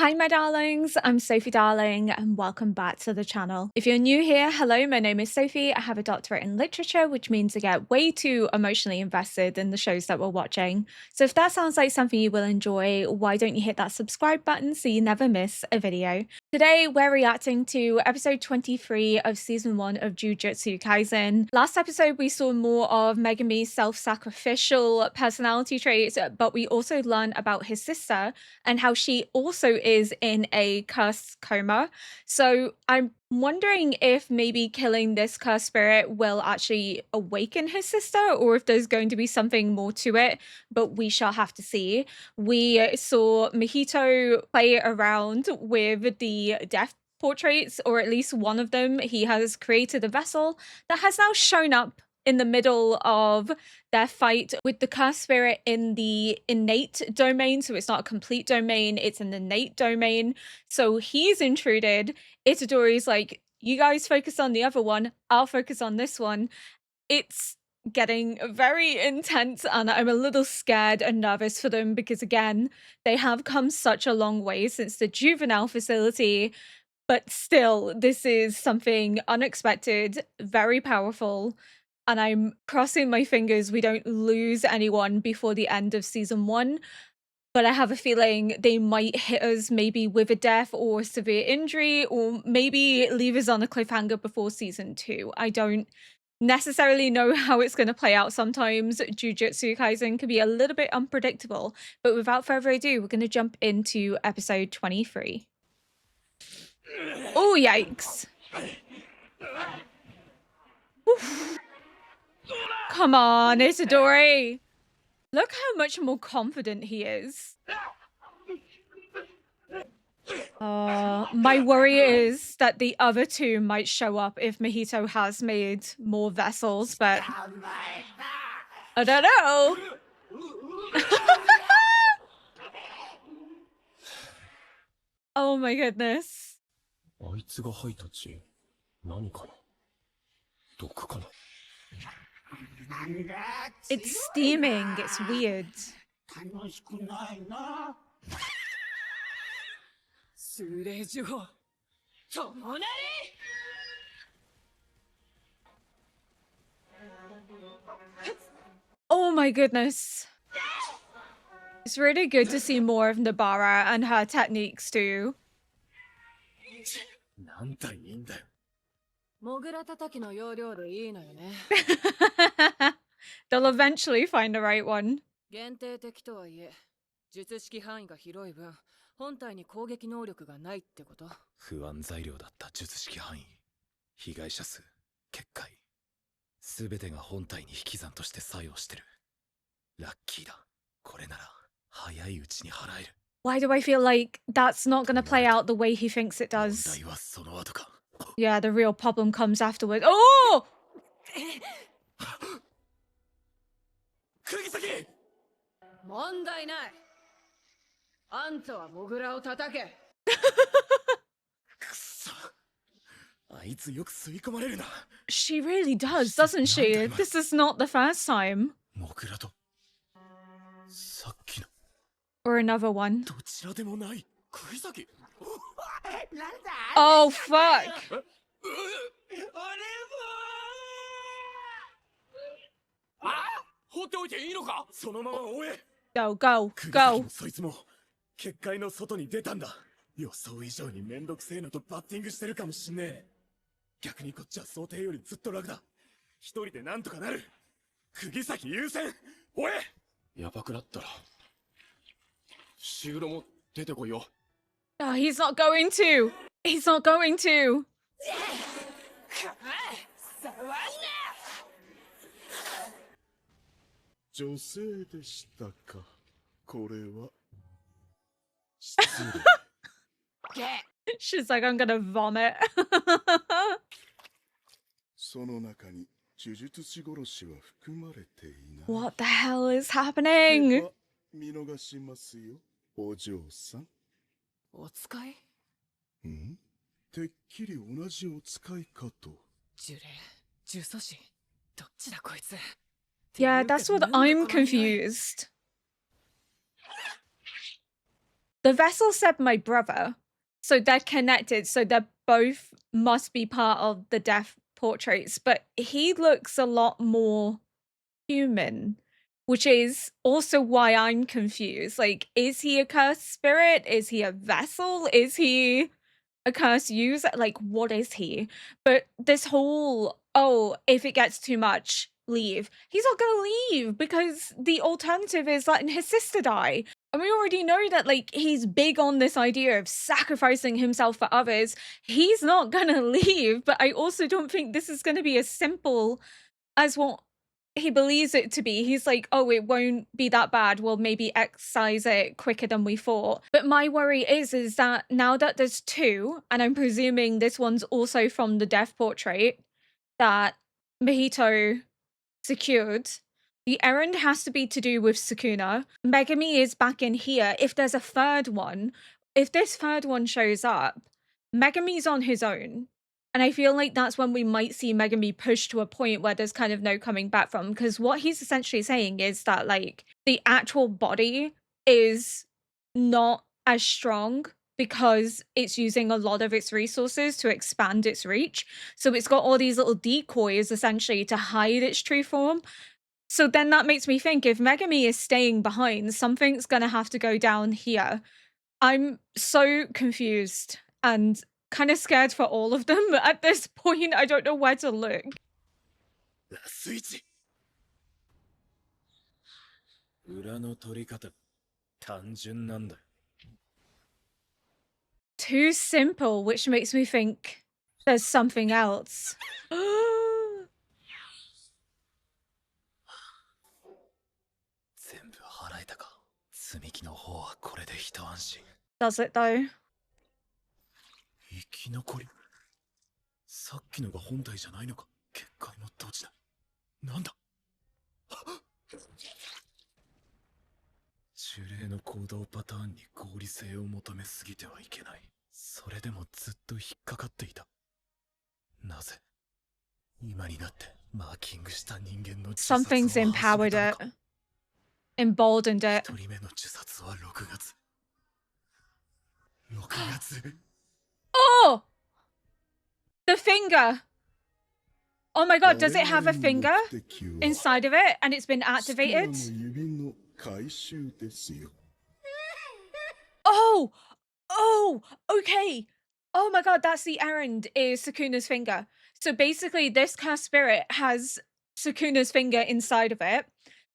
Hi my darlings, I'm Sophie Darling and welcome back to the channel. If you're new here, hello, my name is Sophie. I have a doctorate in literature, which means I get way too emotionally invested in the shows that we're watching. So if that sounds like something you will enjoy, why don't you hit that subscribe button so you never miss a video. Today we're reacting to episode 23 of season 1 of Jujutsu Kaisen. Last episode we saw more of Megumi's self-sacrificial personality traits, but we also learned about his sister and how she also is in a cursed coma. So I'm wondering if maybe killing this cursed spirit will actually awaken his sister, or if there's going to be something more to it, but we shall have to see. We saw Mahito play around with the death portraits, or at least one of them. He has created a vessel that has now shown up in the middle of their fight with the cursed spirit in the innate domain. So it's not a complete domain, it's an innate domain. So he's intruded. Itadori's like, you guys focus on the other one, I'll focus on this one. It's getting very intense and I'm a little scared and nervous for them because, again, they have come such a long way since the juvenile facility. But still, this is something unexpected, very powerful, and I'm crossing my fingers we don't lose anyone before the end of season 1. But I have a feeling they might hit us maybe with a death or severe injury, or maybe leave us on a cliffhanger before season 2. I don't necessarily know how it's going to play out. Sometimes Jujutsu Kaisen can be a little bit unpredictable. But without further ado, we're going to jump into episode 23. Oh, yikes. Oof. Come on, Itadori. Look how much more confident he is. My worry is that the other two might show up if Mahito has made more vessels, but I don't know. Oh my goodness. It's steaming. It's weird. Oh my goodness. It's really good to see more of Nabara and her techniques too. They'll eventually find the right one. 限定的とはいえ、術式範囲が広い分、本体に攻撃能力がないってこと？不安材料だった術式範囲、被害者数、結界、すべてが本体に引き算として作用してる。ラッキーだ。これなら早いうちに払える。Why do I feel like that's not gonna play out the way he thinks it does? 問題はその後か。Yeah, the real problem comes afterward. Oh! 釘崎！問題ない。あんたはモグラを叩け。くそ。あいつよく吸い込まれるな。She really does, doesn't she? This is not the first time. モグラとさっきの Or another one. どちらでもない。釘崎。Oh, fuck. 放っておいていいのか？そのまま追え。Go, go, 釘崎 go. もそいつも結界の外に出たんだ。予想以上にめんどくせえのとバッティングしてるかもしんねえ。逆にこっちは想定よりずっと楽だ。一人でなんとかなる。釘崎優先。追え。やばくなったらシグロも出てこいよ。Oh, he's not going to. He's not going to. 女性でしたか。これは失礼。She's like, I'm gonna vomit. その中に呪術師殺しは含まれていない。What the hell is happening? では見逃しますよ、お嬢さん。お使い？ん？てっきり同じお使いかと。呪霊、呪詛師、どっちだこいつ。 Yeah, that's what I'm confused. The vessel said my brother, so they're connected, so they're both must be part of the death portraits, but he looks a lot more human, which is also why I'm confused. Like, is he a cursed spirit? Is he a vessel? Is he a cursed user? Like, what is he? But this whole, oh, if it gets too much, leave. He's not gonna leave because the alternative is letting his sister die. And we already know that, like, he's big on this idea of sacrificing himself for others. He's not gonna leave, but I also don't think this is gonna be as simple as what he believes it to be. He's like, oh, it won't be that bad. We'll maybe excise it quicker than we thought. But my worry is that now that there's two, and I'm presuming this one's also from the death portrait that Mahito secured, the errand has to be to do with Sukuna. Megumi is back in here. If there's a third one, if this third one shows up, Megumi's on his own. And I feel like that's when we might see Megumi push to a point where there's kind of no coming back from. Because what he's essentially saying is that, like, the actual body is not as strong because it's using a lot of its resources to expand its reach. So it's got all these little decoys essentially to hide its true form. So then that makes me think, if Megumi is staying behind, something's gonna have to go down here. I'm so confused and kind of scared for all of them. At this point, I don't know where to look. スイッチ裏の取り方単純なんだ Too simple, which makes me think there's something else. 全部払えたか積み木の方はこれで一安心 Does it though? 生き残りさっきのが本体じゃないのか結界の土地だなんだ呪霊の行動パターンに合理性を求めすぎてはいけないそれでもずっと引っかかっていたなぜ今になってマーキングした人間の自殺を Something's 始め empowered たの it, か emboldened it. 一人目の自殺は6月6月 Oh! The finger! Oh my god, does it have a finger inside of it and it's been activated? 指の回収ですよ Oh! Oh! Okay! Oh my god, that's the errand, is Sukuna's finger. So basically, this cursed spirit has Sukuna's finger inside of it.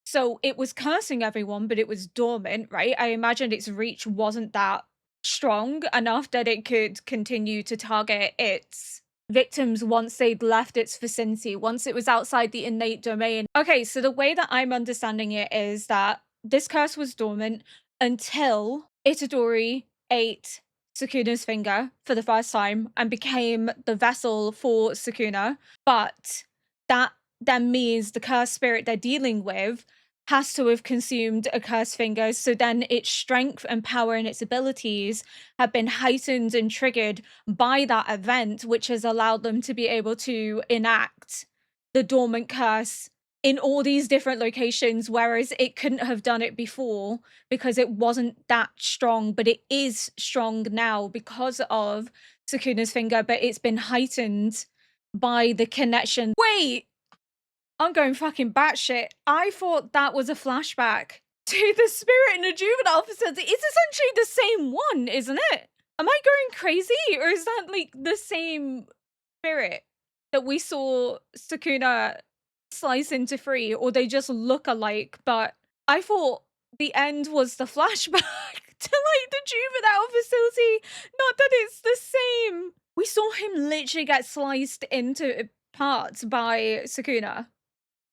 So it was cursing everyone, but it was dormant, right? I imagined its reach wasn't that strong enough that it could continue to target its victims once they'd left its vicinity, once it was outside the innate domain. Okay, so the way that I'm understanding it is that this curse was dormant until Itadori ate Sukuna's finger for the first time and became the vessel for Sukuna. But that then means the cursed spirit they're dealing with has to have consumed a cursed finger, so then its strength and power and its abilities have been heightened and triggered by that event, which has allowed them to be able to enact the dormant curse in all these different locations, whereas it couldn't have done it before because it wasn't that strong, but it is strong now because of Sukuna's finger, but it's been heightened by the connection. Wait! I'm going fucking batshit. I thought that was a flashback to the spirit in the juvenile facility. It's essentially the same one, isn't it? Am I going crazy? Or is that like the same spirit that we saw Sukuna slice into three? Or they just look alike? But I thought the end was the flashback to like the juvenile facility. Not that it's the same. We saw him literally get sliced into parts by Sukuna.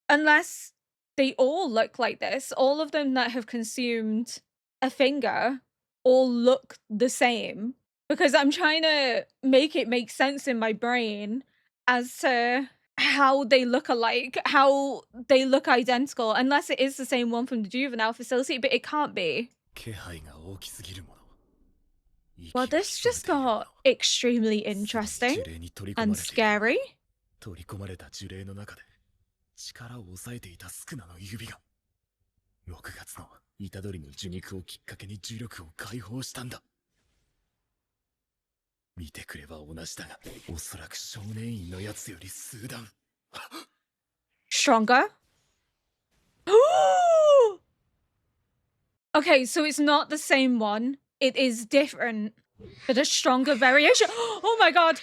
Unless they all look like this, all of them that have consumed a finger all look the same. Because I'm trying to make it make sense in my brain as to how they look alike, how they look identical, unless it is the same one from the juvenile facility, but it can't be. Well, this just got extremely interesting and scary. 取り込まれた呪霊の中で力を抑えていたスクナの指が6月の虎杖の受肉をきっかけに呪力を解放したんだ。見てくれば同じだが、おそらく少年院のやつより数段。Stronger? Okay, so it's not the same one. It is different, but a stronger variation. Oh my god!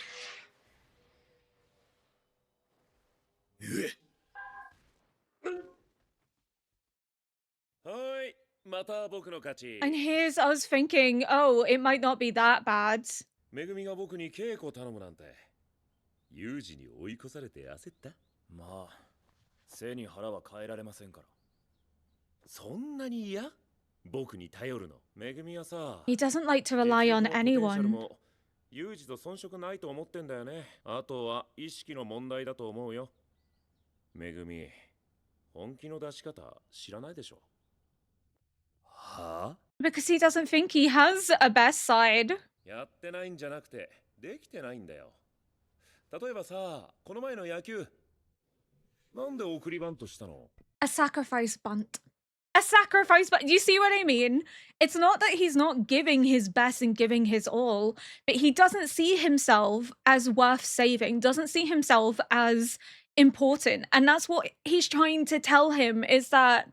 はい、また僕の勝ち。 And here's us thinking, oh, it might not be that bad. めぐみが僕に稽古頼むなんて、有事に追い越されて焦った。まあ、背に腹は変えられませんから。そんなに嫌？僕に頼るの。めぐみはさ、 He doesn't like to rely on anyone. 有事と遜色ないと思ってんだよね。あとは意識の問題だと思うよ。めぐみ、本気の出し方知らないでしょ。はあ？ Because he doesn't think he has a best side. やってないんじゃなくて、できてないんだよ。例えばさ、この前の野球、なんで送りバントしたの？ A sacrifice bunt. A sacrifice bunt. You see what I mean? It's not that he's not giving his best and giving his all, but he doesn't see himself as worth saving, doesn't see himself as important. And that's what he's trying to tell him, is that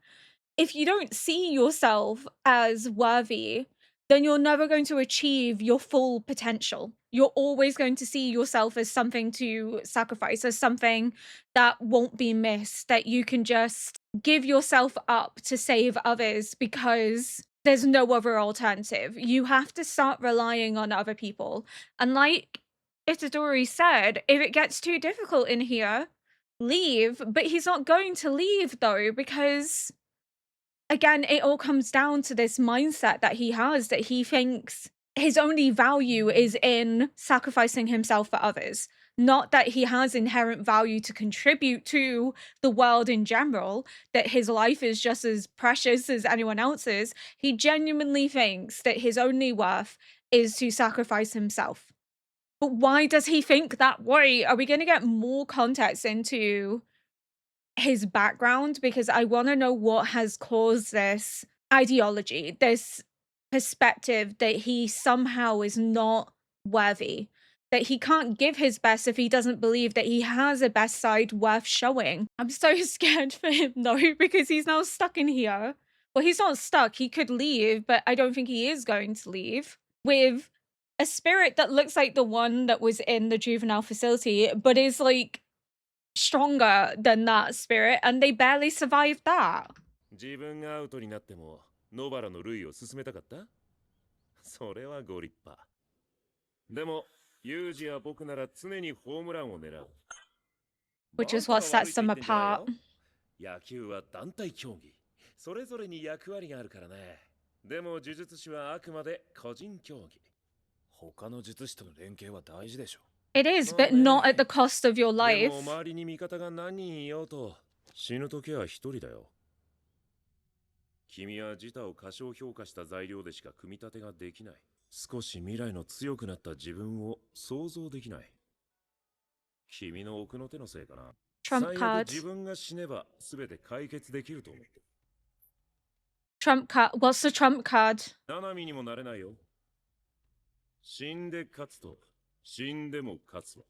if you don't see yourself as worthy, then you're never going to achieve your full potential. You're always going to see yourself as something to sacrifice, as something that won't be missed, that you can just give yourself up to save others because there's no other alternative. You have to start relying on other people. And like Itadori said, if it gets too difficult in here, leave. But he's not going to leave though, because again, it all comes down to this mindset that he has, that he thinks his only value is in sacrificing himself for others, not that he has inherent value to contribute to the world in general, that his life is just as precious as anyone else's. He genuinely thinks that his only worth is to sacrifice himself. But why does he think that way? Are we going to get more context into his background? Because I want to know what has caused this ideology, this perspective that he somehow is not worthy, that he can't give his best if he doesn't believe that he has a best side worth showing. I'm so scared for him though, because he's now stuck in here. Well, he's not stuck, he could leave, but I don't think he is going to leave, with a spirit that looks like the one that was in the juvenile facility, but is like stronger than that spirit, and they barely survived that. 自分がアウトになっても野原の塁を進めたかった？それはご立派。でもユージや僕なら常にホームランを狙う。Which is what sets them apart. 野球は団体競技。それぞれに役割があるからね。でも呪術師はあくまで個人競技。他の術師との連携は大事でしょ。It is, but not at the cost of your で life. も周りに味方が何人いようと死ぬ時は一人だよ。君は自他を過小評価した材料でしか組み立てができない。少し未来の強くなった自分を想像できない。君の奥の手のせいかな。 Trump 最悪 card. 自分が死ねば全て解決できると思って。 Trump card. What's the trump card? ナナミにもなれないよ。死んで勝つと死んでも勝つわ。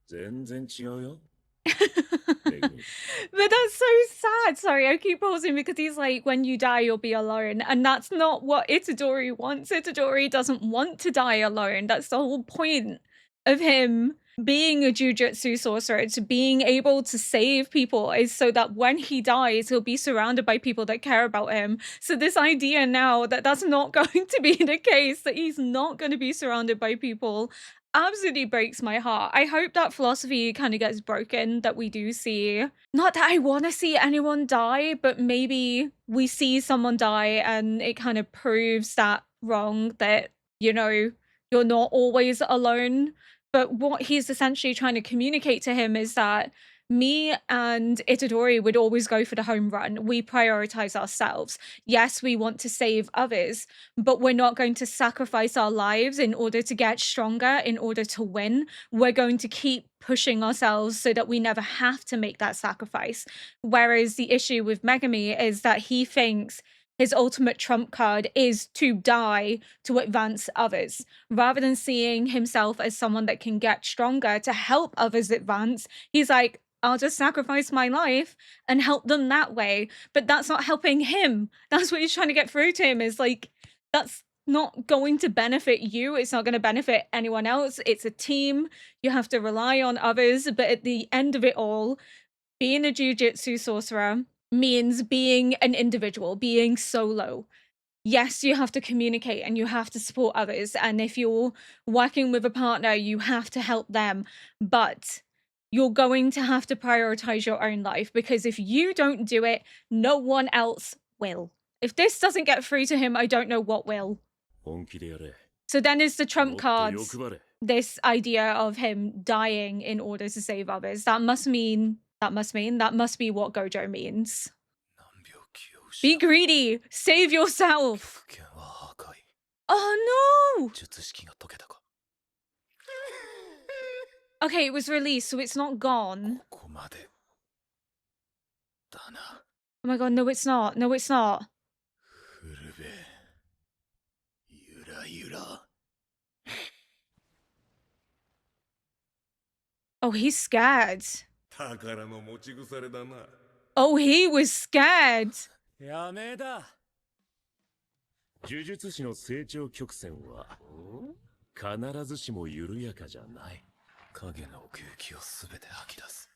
全然違うよ。But that's so sad. Sorry, I keep pausing because he's like, when you die, you'll be alone. And that's not what Itadori wants. Itadori doesn't want to die alone. That's the whole point of him being a jujutsu sorcerer, to being able to save people, is so that when he dies, he'll be surrounded by people that care about him. So this idea now that that's not going to be the case, that he's not going to be surrounded by people, absolutely breaks my heart. I hope that philosophy kind of gets broken, that we do see, not that I want to see anyone die, but maybe we see someone die and it kind of proves that wrong, that, you know, you're not always alone. But what he's essentially trying to communicate to him is that Me and Itadori would always go for the home run. We prioritize ourselves. Yes, we want to save others, but we're not going to sacrifice our lives in order to get stronger, in order to win. We're going to keep pushing ourselves so that we never have to make that sacrifice. Whereas the issue with Megami is that he thinks his ultimate trump card is to die to advance others. Rather than seeing himself as someone that can get stronger to help others advance, he's like, I'll just sacrifice my life and help them that way. But that's not helping him. That's what he's trying to get through to him, is like, that's not going to benefit you. It's not going to benefit anyone else. It's a team. You have to rely on others. But at the end of it all, being a jujutsu sorcerer means being an individual, being solo. Yes, you have to communicate and you have to support others. And if you're working with a partner, you have to help them. But you're going to have to prioritize your own life, because if you don't do it, no one else will. If this doesn't get through to him, I don't know what will. 本気でやれ。 So then is the も trump っと cards 欲張れ。 this idea of him dying in order to save others. That must be what Gojo means. 難病気を失 Be う greedy, save yourself. 剣は破壊。 Oh no. 術式が解けたか。 Okay, it was released, so it's not gone. ここまで。だな。 Oh my god, no it's not. No it's not. 古部。ゆらゆら。 Oh, he's scared. 宝の持ち腐れだな。 Oh, he was scared. やめだ。呪術師の成長曲線は必ずしも緩やかじゃない。影の奥行きをすべて吐き出す。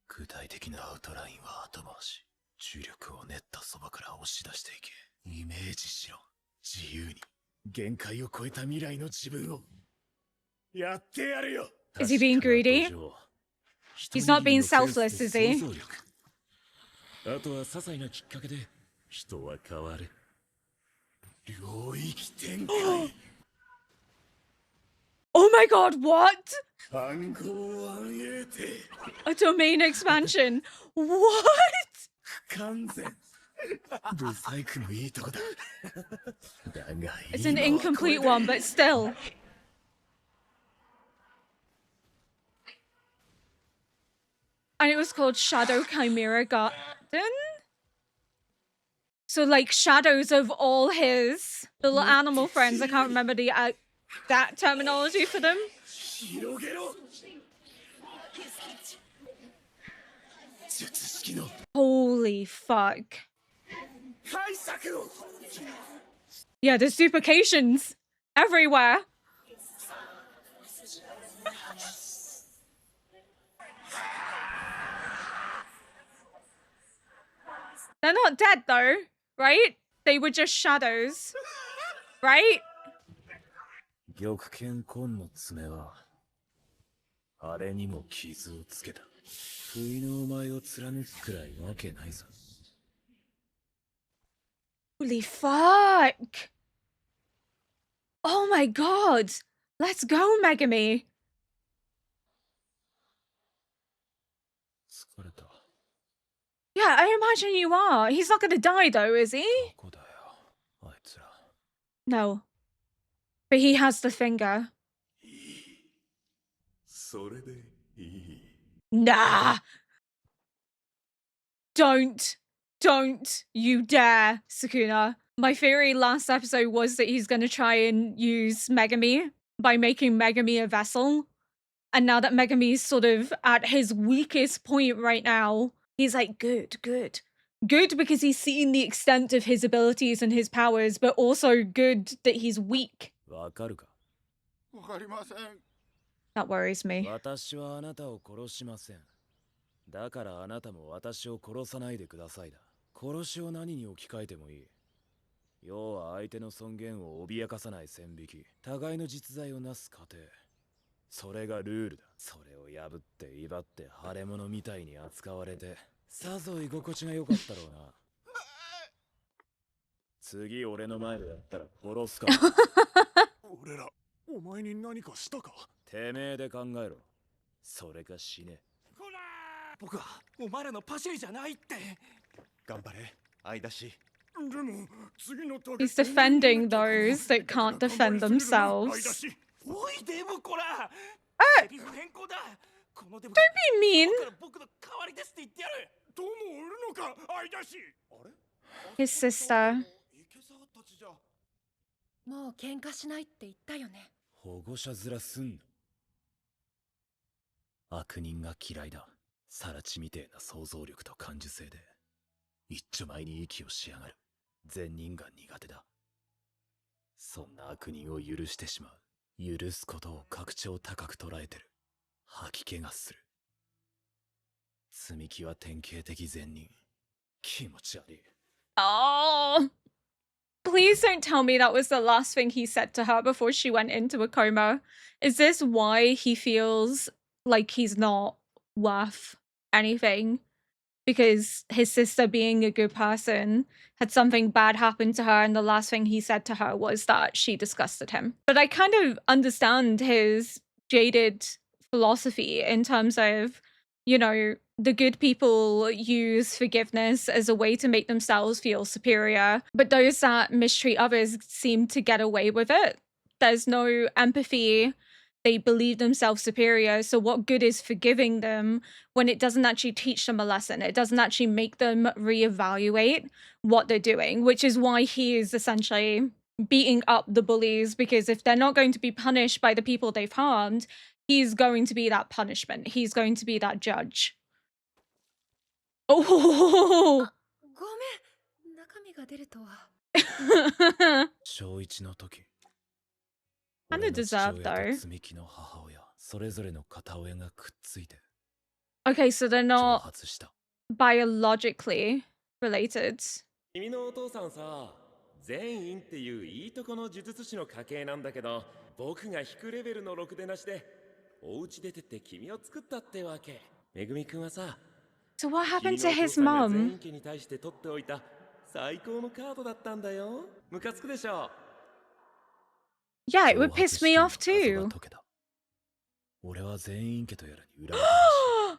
具体的なアウトラインは後回し。重力を練ったそばから押し出していけ。イメージしろ。自由に。限界を超えた未来の自分を。やってやるよ。 Is he being greedy? He's not being selfless, is he? あとは些細なきっかけで人は変わる。領域展開。 Oh my god, what? 暗号暗影帝。 A domain expansion. What? 不完全。ブサイクのいいとこだ。だが It's an incomplete one, but still. And it was called Shadow Chimera Garden? So like shadows of all his little animal friends. I can't remember the that terminology for them. 広げろ。術式の Holy fuck. 解釈を。 Yeah, there's duplications everywhere. They're not dead though, right? They were just shadows, right? 玉剣根の爪はあれにも傷をつけた。不意のお前を貫くくらいわけないぞ。 Holy fuck. Oh my god. Let's go, Megumi. 疲れた。 Yeah, I imagine you are. He's not gonna die though, is he? どこだよ、あいつら。 No. But he has the finger. いい。それでいい。 Nah. Don't you dare, Sukuna. My theory last episode was that he's gonna try and use Megumi by making Megumi a vessel. And now that Megumi's sort of at his weakest point right now, he's like, good. Good because he's seen the extent of his abilities and his powers, but also good that he's weak. わかるか。わかりません。 That worries me. 私はあなたを殺しません。だからあなたも私を殺さないでくださいだ。殺しを何に置き換えてもいい。要は相手の尊厳を脅かさない線引き。互いの実在をなす過程。それがルールだ。それを破って威張って腫れ物みたいに扱われて、さぞ居心地が良かったろうな。次俺の前でやったら殺すか。俺ら、お前に何かしたか。てめえで考えろ。それか死ね。こ僕はお前らのパシリじゃないって。頑張れ、愛だし。でも次のターゲ He's ット defending those that can't defend themselves. おいデブコラ。セリフ変更だ。このデブ Don't be mean. 僕の代わりですって言ってやる。どうも売るのか、愛だし。あれ His sister. もう喧嘩しないって言ったよね。保護者面すんな。悪人が嫌いだ。サラチみてえな想像力と感受性で一丁前に息をしやがる。善人が苦手だ。そんな悪人を許してしまう。許すことを格調高く捉えてる。吐き気がする。積み木は典型的善人。気持ち悪い。 Oh. Please don't tell me that was the last thing he said to her before she went into a coma. Is this why he feels like he's not worth anything? Because his sister, being a good person, had something bad happen to her, and the last thing he said to her was that she disgusted him. But I kind of understand his jaded philosophy in terms of, you know, the good people use forgiveness as a way to make themselves feel superior, but those that mistreat others seem to get away with it. There's no empathy. They believe themselves superior. So what good is forgiving them when it doesn't actually teach them a lesson? It doesn't actually make them reevaluate what they're doing, which is why he is essentially beating up the bullies, because if they're not going to be punished by the people they've harmed, he's going to be that punishment. He's going to be that judge. Oh! ごめん、中身が出るとは。小一の時、 Kinda 俺の父 deserved 親 though. と積み木の母親、それぞれの片親がくっついて Okay, so they're 蒸 not 発した。 biologically related. 君のお父さんさ、善院っていういいとこの呪術師の家系なんだけど、僕が低レベルのろくでなしでお家出てって君を作ったってわけ。めぐみくんはさ、 So what 君 happened の to お父 his さんが善 mum? 院家に対して取っておいた最高のカードだったんだよ。ムカつくでしょ。 Yeah, it would piss me off 蒸発資金の謎 too. が解けた。俺は善院家とやらに恨まれたらしい。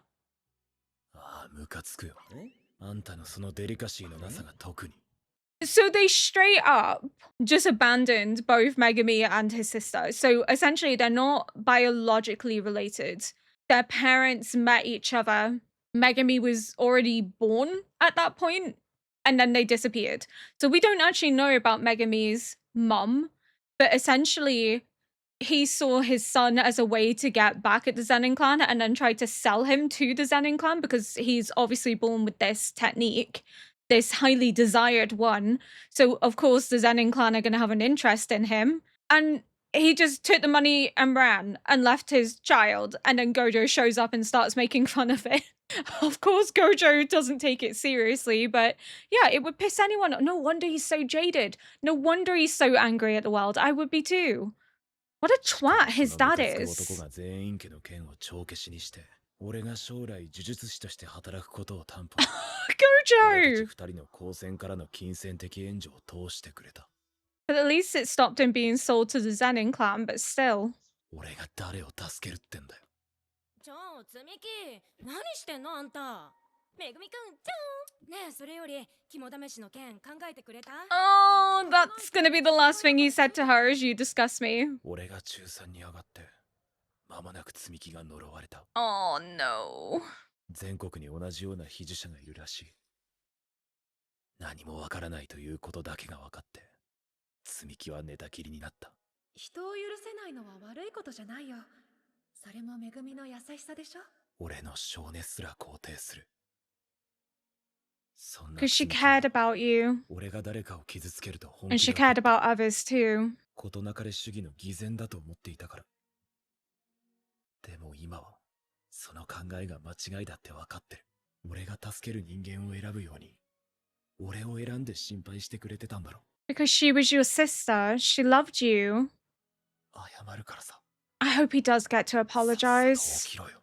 ああ、ムカつくよ。あんたのそのデリカシーのなさが特に。 So they straight up just abandoned both Megumi and his sister. So essentially, they're not biologically related. Their parents met each other. Megumi was already born at that point, and then they disappeared. So we don't actually know about Megumi's mum, but essentially, he saw his son as a way to get back at the Zenin clan and then tried to sell him to the Zenin clan because he's obviously born with this technique, this highly desired one. So, of course, the Zenin clan are going to have an interest in him. And he just took the money and ran and left his child. And then Gojo shows up and starts making fun of it. Of course, Gojo doesn't take it seriously, but yeah, it would piss anyone off. No wonder he's so jaded. No wonder he's so angry at the world. I would be too. What a twat his dad 男 is. が全員家の剣を帳消しにして、俺が将来呪術師として働くことを担保。俺たち Gojo! 二人の高専からの金銭的援助を通してくれた。 But at least it stopped him being sold to the Zenin clan, but still. 俺が誰を助けるってんだよ。ちょ、つみき、何してんのあんた。めぐみくん、ちょん。ねえ、それより、肝試しの件考えてくれた？ Oh, that's gonna be the last thing he said to her as you discuss me. 俺が中3に上がって、間もなく積み木が呪われた。 Oh no. 全国に同じような被呪者がいるらしい。何もわからないということだけが分かって、積み木は寝たきりになった。人を許せないのは悪いことじゃないよ。それもめぐみの優しさでしょ。俺の性根すら肯定する。そんな Because she 積み木 cared about you. 俺が誰かを傷つけると本 And 気 she で怒っ cared た。 about others too. 事なかれ主義の偽善だと思っていたから。でも今は、その考えが間違いだって分かってる。俺が助ける人間を選ぶように、俺を選んで心配してくれてたんだろ。 Because she was your sister. She loved you. 謝るからさ。 I hope he does get to さっさと apologize. 起きろよ。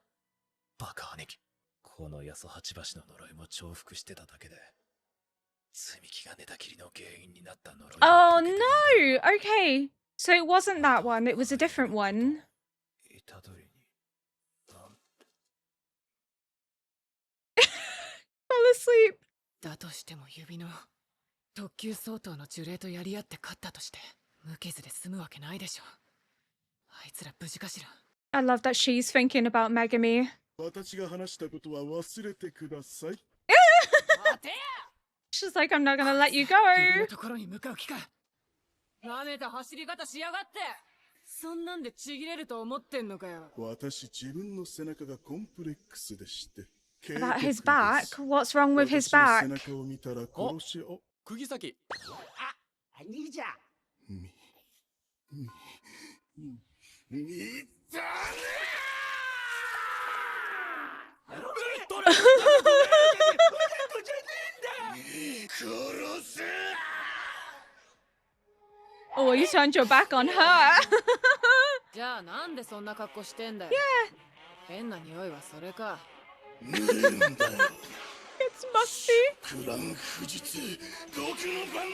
バカ兄貴。この八十八橋の呪いも重複してただけで、積み木が寝たきりの原因になった呪いが Oh 解けてるんだ。 no! Okay. So it wasn't that one, it was a different one. asleep. だとしても指の特級相当の呪霊とやり合って勝ったとして無傷で済むわけないでしょ。あいつら無事かしら。 I love that she's thinking about Megumi. 私が話したことは忘れてください。待てや She's like, I'm not gonna let you go. 指のところに向かう気か。なめた走り方しやがって。そんなんでちぎれると思ってんのかよ。私自分の背中がコンプレックスでして。 About his back? What's wrong with his back? 背中を見たら殺しを。釘崎。あ、兄じゃ。Oh, you turned your back on her. じゃあなんでそんな格好してんだよ。変な匂いはそれか。 It's musty. クラン不実毒の番。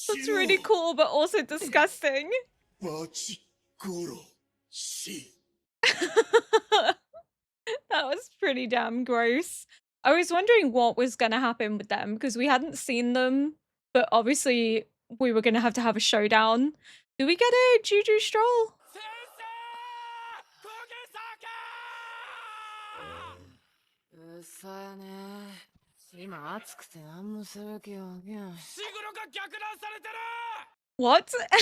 That's really cool, but also disgusting. バチ殺し。 That was pretty damn gross. I was wondering what was going to happen with them because we hadn't seen them, but obviously we were going to have a showdown. Do we get a Juju stroll? うっさやね。今暑くて何もする気が起きない。シグロが逆断されてる。 What? 何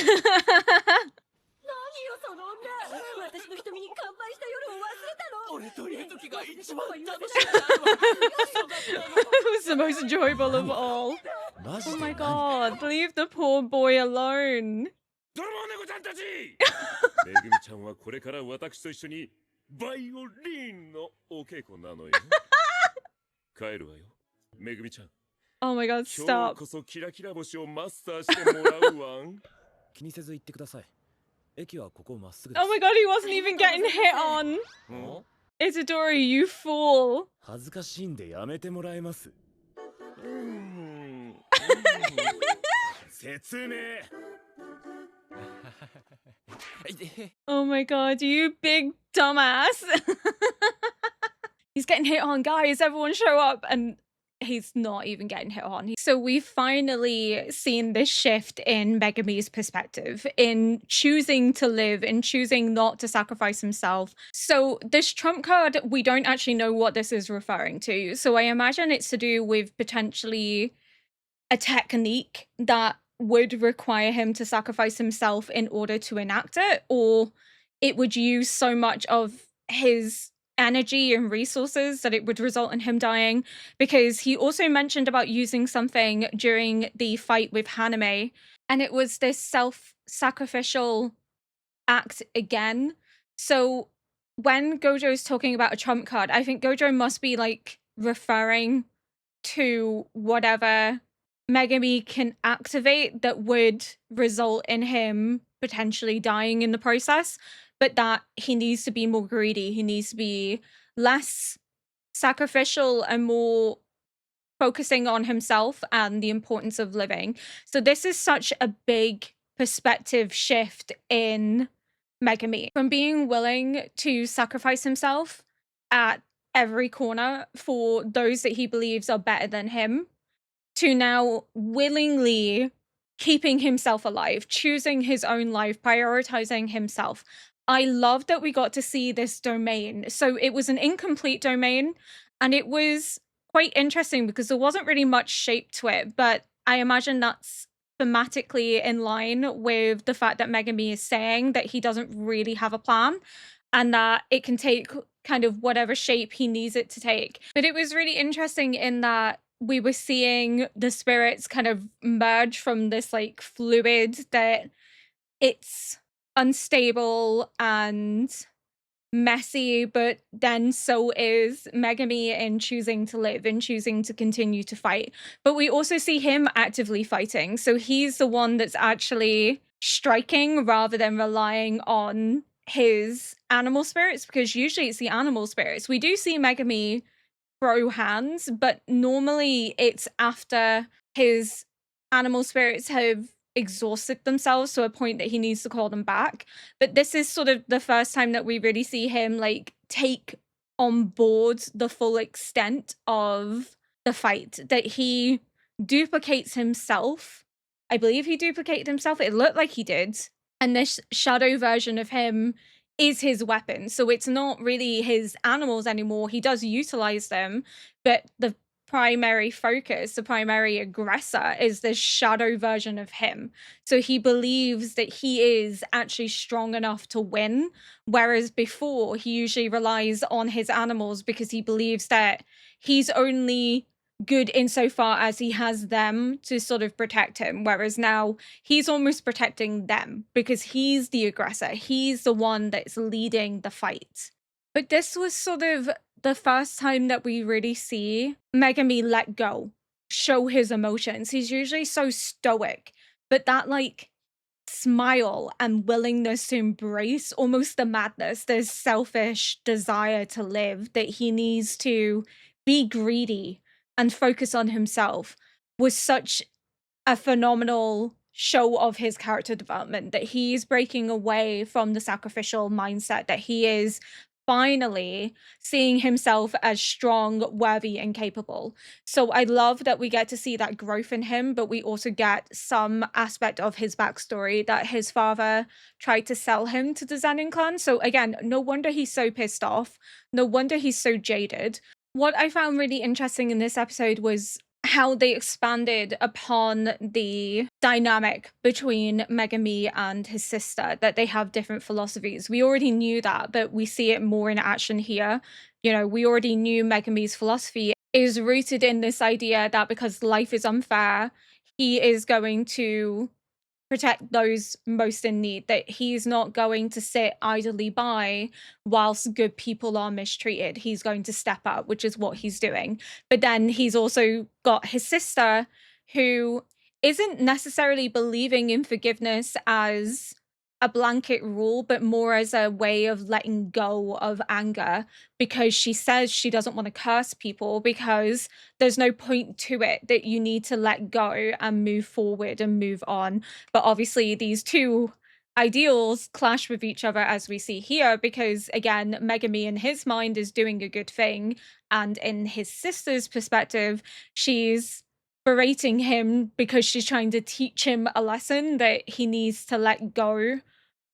よその女。私の瞳に乾杯した夜を忘れたの。俺といる時が一番楽し It was the most enjoyable of all. マジ Oh で my 何 god, leave the poor boy alone. 泥棒猫ちゃんたちめぐみちゃんはこれから私と一緒にバイオリンのお稽古なのよ。帰るわよ、めぐみちゃん。 Oh my god, 今日 stop. こそキラキラ星をマスターしてもらうわん。気にせず行ってください。駅はここまっすぐです。 Oh my god, he wasn't even getting hit on. ん Itadori, you fool. 恥ずかしいんでやめてもらえます。説明。 Oh my god, you big dumbass. He's getting hit on, guys. Everyone show up. And he's not even getting hit on. So we've finally seen this shift in Megumi's perspective, in choosing to live, in choosing not to sacrifice himself. So this trump card, we don't actually know what this is referring to. So I imagine it's to do with potentially a technique that would require him to sacrifice himself in order to enact it, or it would use so much of his energy and resources that it would result in him dying, because he also mentioned about using something during the fight with Haname, and it was this self-sacrificial act again. So when Gojo's talking about a trump card, I think Gojo must be like referring to whatever Megumi can activate that would result in him potentially dying in the process, but that he needs to be more greedy. He needs to be less sacrificial and more focusing on himself and the importance of living. So this is such a big perspective shift in Megumi, from being willing to sacrifice himself at every corner for those that he believes are better than him, to now willingly keeping himself alive, choosing his own life, prioritizing himself. I love that we got to see this domain. So it was an incomplete domain, and it was quite interesting because there wasn't really much shape to it, but I imagine that's thematically in line with the fact that Megumi is saying that he doesn't really have a plan and that it can take kind of whatever shape he needs it to take. But it was really interesting in that we were seeing the spirits kind of merge from this like fluid that it's unstable and messy, but then so is Megumi in choosing to live and choosing to continue to fight. But we also see him actively fighting. So he's the one that's actually striking rather than relying on his animal spirits, because usually it's the animal spirits. We do see Megumi throw hands, but normally it's after his animal spirits have exhausted themselves to a point that he needs to call them back. But this is sort of the first time that we really see him like take on board the full extent of the fight, that he duplicates himself. I believe he duplicated himself. It looked like he did. And this shadow version of him is his weapon. So it's not really his animals anymore. He does utilize them, but the primary focus, the primary aggressor, is this shadow version of him. So he believes that he is actually strong enough to win, whereas before he usually relies on his animals because he believes that he's only good insofar as he has them to sort of protect him, whereas now he's almost protecting them because he's the aggressor. He's the one that's leading the fight. But this was sort of the first time that we really see Megumi let go, show his emotions. He's usually so stoic, but that like smile and willingness to embrace almost the madness, the selfish desire to live, that he needs to be greedy and focus on himself, was such a phenomenal show of his character development, that he's breaking away from the sacrificial mindset, that he is finally seeing himself as strong, worthy, and capable. So I love that we get to see that growth in him, but we also get some aspect of his backstory, that his father tried to sell him to the Zenin clan. So again, no wonder he's so pissed off. No wonder he's so jaded. What I found really interesting in this episode was how they expanded upon the dynamic between Megumi and his sister, that they have different philosophies. We already knew that, but we see it more in action here. You know, we already knew Megumi's philosophy is rooted in this idea that because life is unfair, he is going to protect those most in need, that he's not going to sit idly by whilst good people are mistreated. He's going to step up, which is what he's doing. But then he's also got his sister, who isn't necessarily believing in forgiveness as a blanket rule, but more as a way of letting go of anger, because she says she doesn't want to curse people because there's no point to it, that you need to let go and move forward and move on. But obviously these two ideals clash with each other, as we see here, because again, Megumi in his mind is doing a good thing, and in his sister's perspective, she's berating him because she's trying to teach him a lesson, that he needs to let go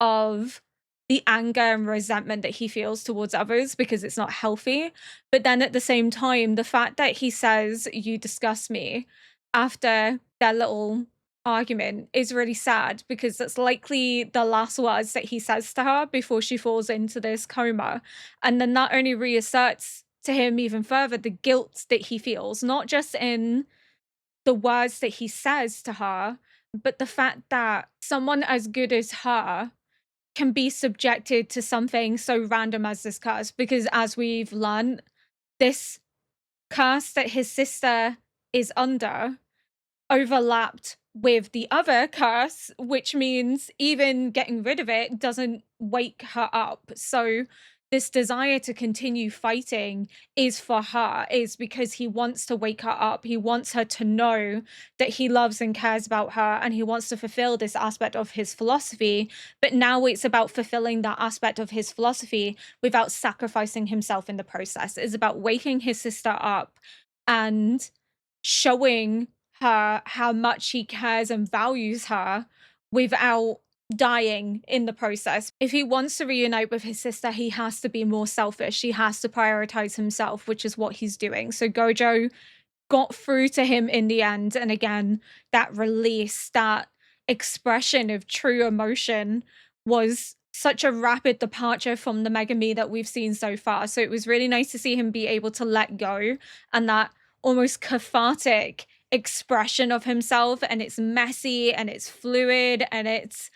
of the anger and resentment that he feels towards others because it's not healthy. But then at the same time, the fact that he says, "You disgust me," after their little argument is really sad, because that's likely the last words that he says to her before she falls into this coma. And then that only reasserts to him even further the guilt that he feels, not just in the words that he says to her, but the fact that someone as good as her can be subjected to something so random as this curse. Because as we've learned, this curse that his sister is under overlapped with the other curse, which means even getting rid of it doesn't wake her up. So this desire to continue fighting is for her, is because he wants to wake her up. He wants her to know that he loves and cares about her, and he wants to fulfill this aspect of his philosophy. But now it's about fulfilling that aspect of his philosophy without sacrificing himself in the process. It's about waking his sister up and showing her how much he cares and values her without dying in the process. If he wants to reunite with his sister, he has to be more selfish. He has to prioritize himself, which is what he's doing. So Gojo got through to him in the end. And again, that release, that expression of true emotion was such a rapid departure from the Megumi that we've seen so far. So it was really nice to see him be able to let go, and that almost cathartic expression of himself. And it's messy and it's fluid and it's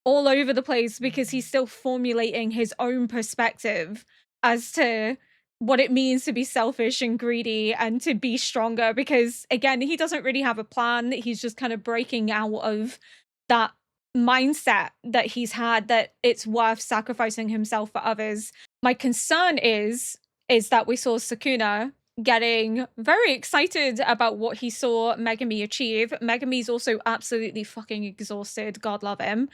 all over the place because he's still formulating his own perspective as to what it means to be selfish and greedy and to be stronger. Because again, he doesn't really have a plan. He's just kind of breaking out of that mindset that he's had, that it's worth sacrificing himself for others. My concern is that we saw Sukuna getting very excited about what he saw Megumi achieve. Megumi's also absolutely fucking exhausted. God love him.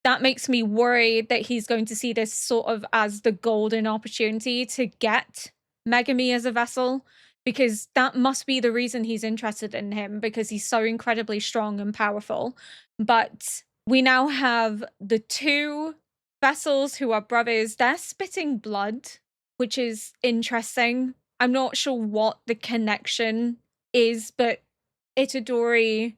that makes me worried that he's going to see this sort of as the golden opportunity to get Megumi as a vessel, because that must be the reason he's interested in him, because he's so incredibly strong and powerful. But we now have the two vessels who are brothers. They're spitting blood, which is interesting. I'm not sure what the connection is, but Itadori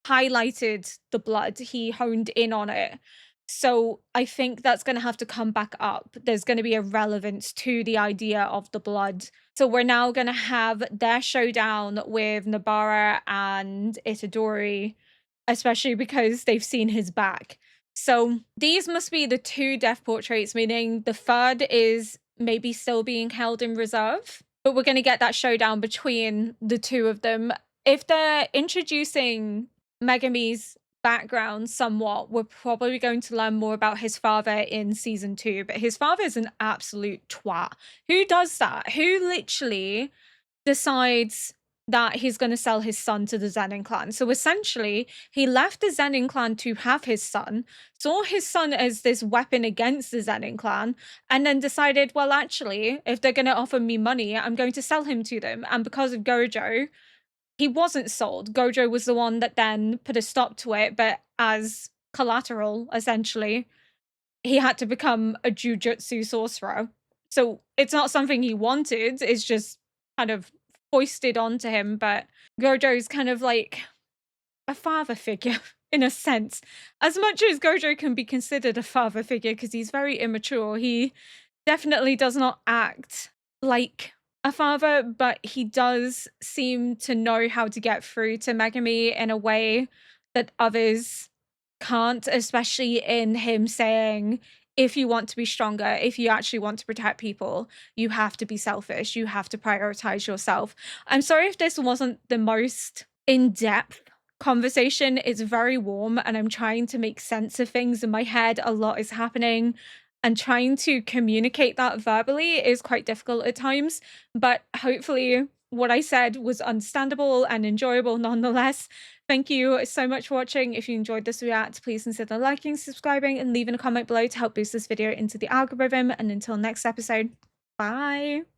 highlighted the blood. He honed in on it. So I think that's going to have to come back up. There's going to be a relevance to the idea of the blood. So we're now going to have their showdown with Nobara and Itadori, especially because they've seen his back. So these must be the two death portraits, meaning the third is maybe still being held in reserve. But we're going to get that showdown between the two of them. If they're introducing Megumi's background somewhat, we're probably going to learn more about his father in season 2, but his father is an absolute twat. Who does that? Who literally decides that he's going to sell his son to the Zenin clan? So essentially, he left the Zenin clan to have his son, saw his son as this weapon against the Zenin clan, and then decided, well, actually, if they're going to offer me money, I'm going to sell him to them. And because of Gojo, he wasn't sold. Gojo was the one that then put a stop to it, but as collateral, essentially, he had to become a jujutsu sorcerer. So it's not something he wanted, it's just kind of foisted onto him, but Gojo's kind of like a father figure in a sense. As much as Gojo can be considered a father figure because he's very immature, he definitely does not act like a father, but he does seem to know how to get through to Megumi in a way that others can't, especially in him saying, if you want to be stronger, if you actually want to protect people, you have to be selfish. You have to prioritize yourself. I'm sorry if this wasn't the most in-depth conversation. It's very warm and I'm trying to make sense of things in my head. A lot is happening. And trying to communicate that verbally is quite difficult at times, but hopefully what I said was understandable and enjoyable nonetheless. Thank you so much for watching. If you enjoyed this react, please consider liking, subscribing, and leaving a comment below to help boost this video into the algorithm. And until next episode, bye!